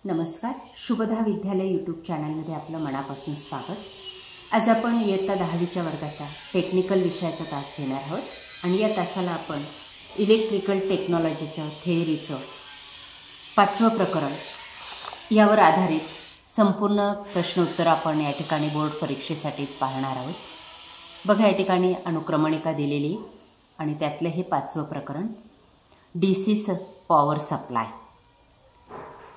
नमस्कार. शुभदा विद्यालय यूट्यूब चॅनलमध्ये आपलं मनापासून स्वागत. आज आपण इयत्ता 10वीच्या वर्गाचा टेक्निकल विषयाचा तास घेणार आहोत आणि या तासाला आपण इलेक्ट्रिकल टेक्नॉलॉजीचं थेअरीचं 5वं प्रकरण यावर आधारित संपूर्ण प्रश्नोत्तर आपण या ठिकाणी बोर्ड परीक्षेसाठी पाहणार आहोत. बघा, या ठिकाणी अनुक्रमणिका दिलेली आणि त्यातलं हे 5वं प्रकरण DC पॉवर सप्लाय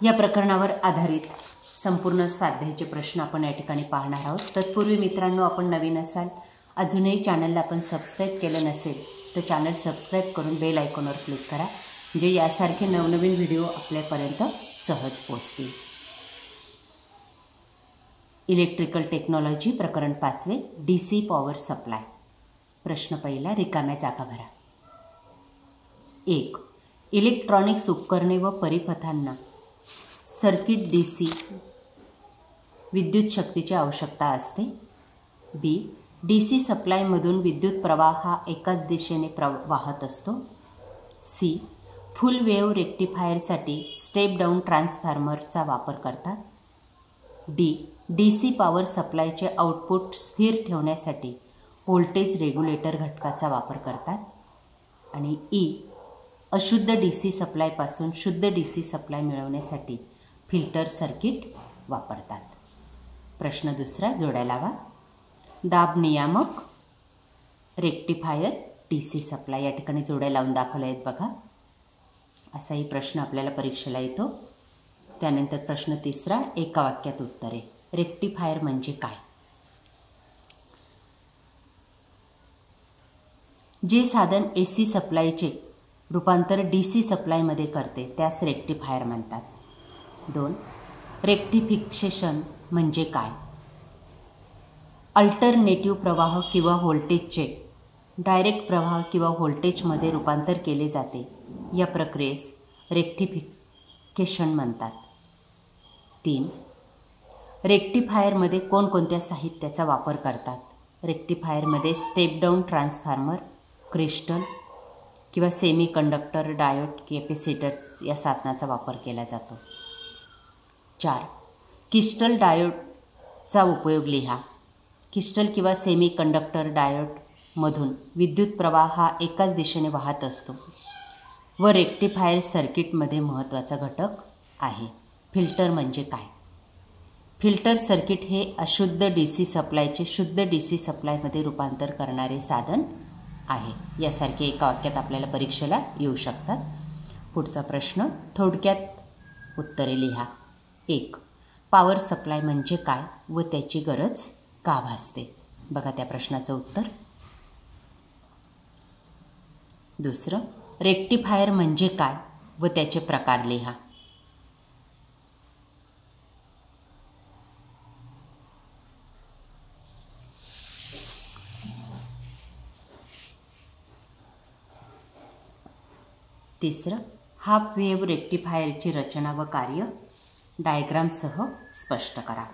या प्रकरणावर आधारित संपूर्ण स्वाध्यायाचे प्रश्न आपण या ठिकाणी पाहणार आहोत. तत्पूर्वी मित्रांनो, आपण नवीन असाल, अजूनही चॅनलला आपण सबस्क्राईब केलं नसेल तर चॅनल सबस्क्राईब करून बेल आयकॉनवर क्लिक करा, म्हणजे यासारखे नवनवीन व्हिडिओ आपल्यापर्यंत सहज पोहोचतील. इलेक्ट्रिकल टेक्नॉलॉजी प्रकरण 5 DC पॉवर सप्लाय. प्रश्न पहिला, रिकाम्या जागा भरा. 1. इलेक्ट्रॉनिक्स उपकरणे व परिपथांना सर्किट DC विद्युत शक्तीची आवश्यकता असते. B. DC सप्लायमधून विद्युत प्रवाह हा एकाच दिशेने वाहत असतो. C. फुल वेव्ह रेक्टिफायरसाठी स्टेप डाऊन ट्रान्सफॉर्मरचा वापर करतात. D. DC पॉवर सप्लायचे आउटपुट स्थिर ठेवण्यासाठी व्होल्टेज रेग्युलेटर घटकाचा वापर करतात. आणि E. अशुद्ध DC सप्लायपासून शुद्ध DC सप्लाय मिळवण्यासाठी फिल्टर सर्किट वापरतात. प्रश्न दुसरा, जोड्या लावा. दाब नियामक, रेक्टिफायर, DC सप्लाय या ठिकाणी जोड्या लावून दाखवल्या आहेत बघा. असाही प्रश्न आपल्याला परीक्षेला येतो. त्यानंतर प्रश्न तिसरा, एका वाक्यात उत्तरे. रेक्टिफायर म्हणजे काय? जे साधन AC सप्लायचे रूपांतर DC सप्लायमध्ये करते त्यास रेक्टिफायर म्हणतात. 2. रेक्टिफिकेशन म्हणजे काय? अल्टरनेटिव्ह प्रवाह किंवा व्होल्टेजचे डायरेक्ट प्रवाह किंवा व्होल्टेजमध्ये रूपांतर केले जाते, या प्रक्रियेस रेक्टिफिकेशन म्हणतात. 3. रेक्टिफायरमध्ये कोणकोणत्या साहित्याचा वापर करतात? रेक्टिफायरमध्ये स्टेप डाऊन ट्रान्सफॉर्मर, क्रिस्टल किंवा सेमी कंडक्टर, डायोड, कॅपेसिटर्स या साधनाचा वापर केला जातो. 4. क्रिस्टल डायोडचा उपयोग लिहा. क्रिस्टल किंवा सेमी कंडक्टर डायोडमधून विद्युत प्रवाह हा एकाच दिशेने वाहत असतो व रेक्टिफायर सर्किटमध्ये महत्त्वाचा घटक आहे. फिल्टर म्हणजे काय? फिल्टर सर्किट हे अशुद्ध DC सप्लायचे शुद्ध DC सप्लायमध्ये रूपांतर करणारे साधन आहे. यासारखे एका वाक्यात आपल्याला परीक्षेला येऊ शकतात. पुढचा प्रश्न, थोडक्यात उत्तरे लिहा. 1. पॉवर सप्लाय म्हणजे काय व त्याची गरज का भासते? बघा त्या प्रश्नाचं उत्तर. दुसरं, रेक्टिफायर म्हणजे काय व त्याचे प्रकार लिहा. तिसरं, हाफ वेव्ह रेक्टिफायरची रचना व कार्य डायग्रामसह स्पष्ट करा.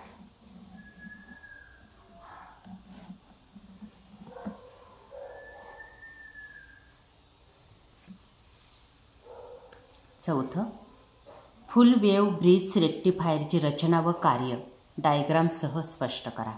चौथं, फुल वेव्ह ब्रिज रेक्टिफायरची रचना व कार्य डायग्रामसह स्पष्ट करा.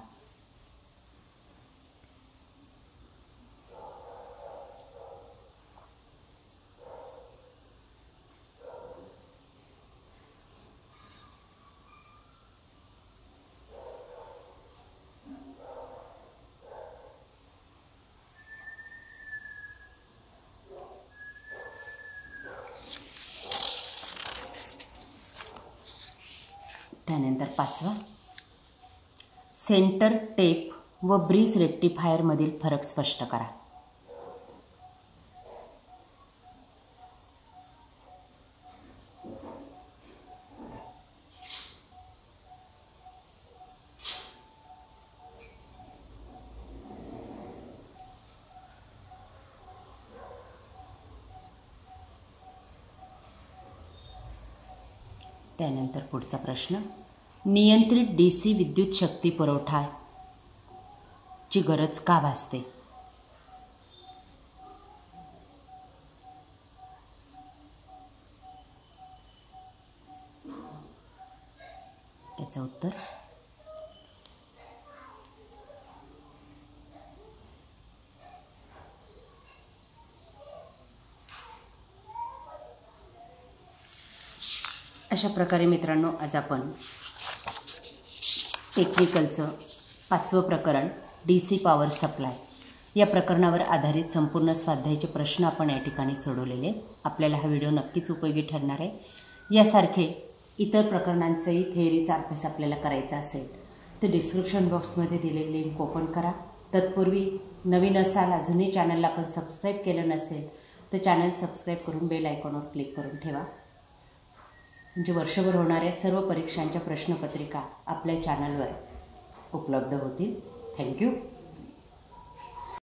त्यानंतर 5वा, सेंटर टेप व ब्रिज रेक्टिफायरमधील फरक स्पष्ट करा. त्यानंतर पुढचा प्रश्न, नियंत्रित DC विद्युत शक्ती पुरवठाची गरज का भासते? त्याचं उत्तर. अशा प्रकारे मित्रांनो आज आपण टेक्निकलचं 5वं प्रकरण DC पॉवर सप्लाय या प्रकरणावर आधारित संपूर्ण स्वाध्यायाचे प्रश्न आपण या ठिकाणी सोडवलेले. आपल्याला हा व्हिडिओ नक्कीच उपयोगी ठरणार आहे. यासारखे इतर प्रकरणांचंही थेअरीचा अभ्यास आपल्याला करायचा असेल तर डिस्क्रिप्शन बॉक्समध्ये दिलेली लिंक ओपन करा. तत्पूर्वी नवीन असाल, अजूनही चॅनलला आपण सबस्क्राईब केलं नसेल तर चॅनल सबस्क्राईब करून बेल आयकॉनवर क्लिक करून ठेवा. म्हणजे वर्षभर होणाऱ्या सर्व परीक्षांच्या प्रश्नपत्रिका आपल्या चॅनलवर उपलब्ध होतील. थँक्यू.